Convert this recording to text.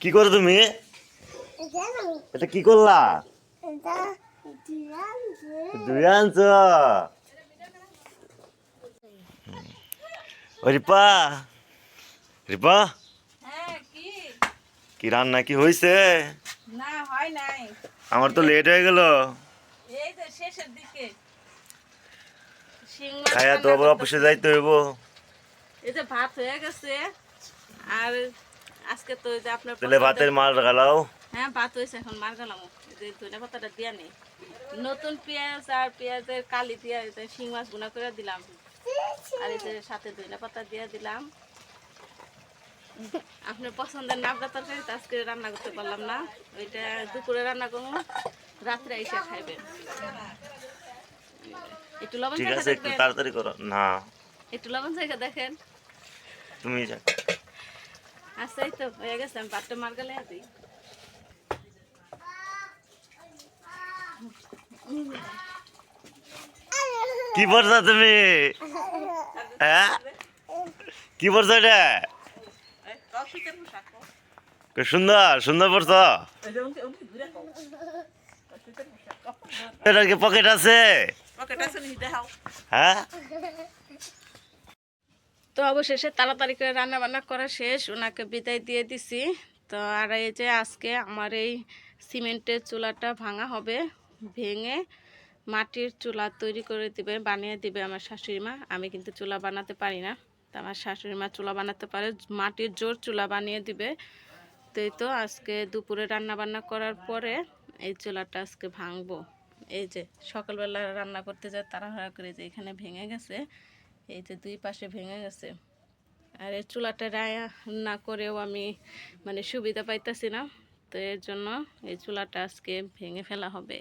কি করো তুমি? এটা কি করলা? দুই আনছো? ও রিপা, রিপা, হ্যাঁ কি? কি রান্না কি হয়েছে? না হয় নাই। আমার তো লেট হয়ে গেল। এই যে শেষের দিকে শিং মাছ খায়া তো রান্না আবার অফিসে করতেছি। যাইতে হইব। এই যে ভাত হয়ে গেছে। আর আজকে তো এই যে আপনার তাহলে পছন্দের ভাতের মাল গালাও। হ্যাঁ ভাত হয়েছে, এখন মার গেলাম। এই যে ধনে পাতাটা দিয়া নেই, নতুন পেঁয়াজ আর পেঁয়াজের কালি দিয়া এই যে শিং মাছ গুঁড়া করে দিলাম। আর এই যে সাথে ধনে পাতা দিয়ে দিলাম। আপনার পছন্দের নাবড়া তরকারি তো আজকে রান্না করতে পারলাম না, ওইটা দুপুরে রান্না করবো, রাত্রে এসে খাইবেন। একটু লবণ ঠিক চাখা আছে, একটু দেখবেন, তাড়াতাড়ি করো না। একটু লবণ চাখা দেখেন। তুমি আচ্ছা এই তো হয়ে গেছে, আমি ভাতটা মার গেলে দিই। কি পড়ছো তুমি? হ্যাঁ, কি পড়ছো এটা? কি সুন্দর সুন্দর পড়ছো। এটার কি পকেট আছে? হ্যাঁ, তো অবশেষে তাড়াতাড়ি করে রান্না বান্না করা শেষ, ওনাকে বিদায় দিয়ে দিছি। তো আর এই যে আজকে আমার এই সিমেন্টের চুলাটা ভাঙা হবে, ভেঙে মাটির চুলা তৈরি করে দিবে, বানিয়ে দিবে আমার শাশুড়ি মা। আমি কিন্তু চুলা বানাতে পারি না, তো আমার শাশুড়ি মা চুলা বানাতে পারে, মাটির জোর চুলা বানিয়ে দিবে। তো এই তো আজকে দুপুরে রান্না বান্না করার পরে এই চুলাটা আজকে ভাঙবো। এই যে সকালবেলা রান্না করতে যায় তাড়াহুড়া করে, যে এখানে ভেঙে গেছে, এই যে দুই পাশে ভেঙে গেছে। আর এই চুলাটা রান্না করেও আমি মানে সুবিধা পাইতেছি না, তো এর জন্য এই চুলাটা আজকে ভেঙে ফেলা হবে।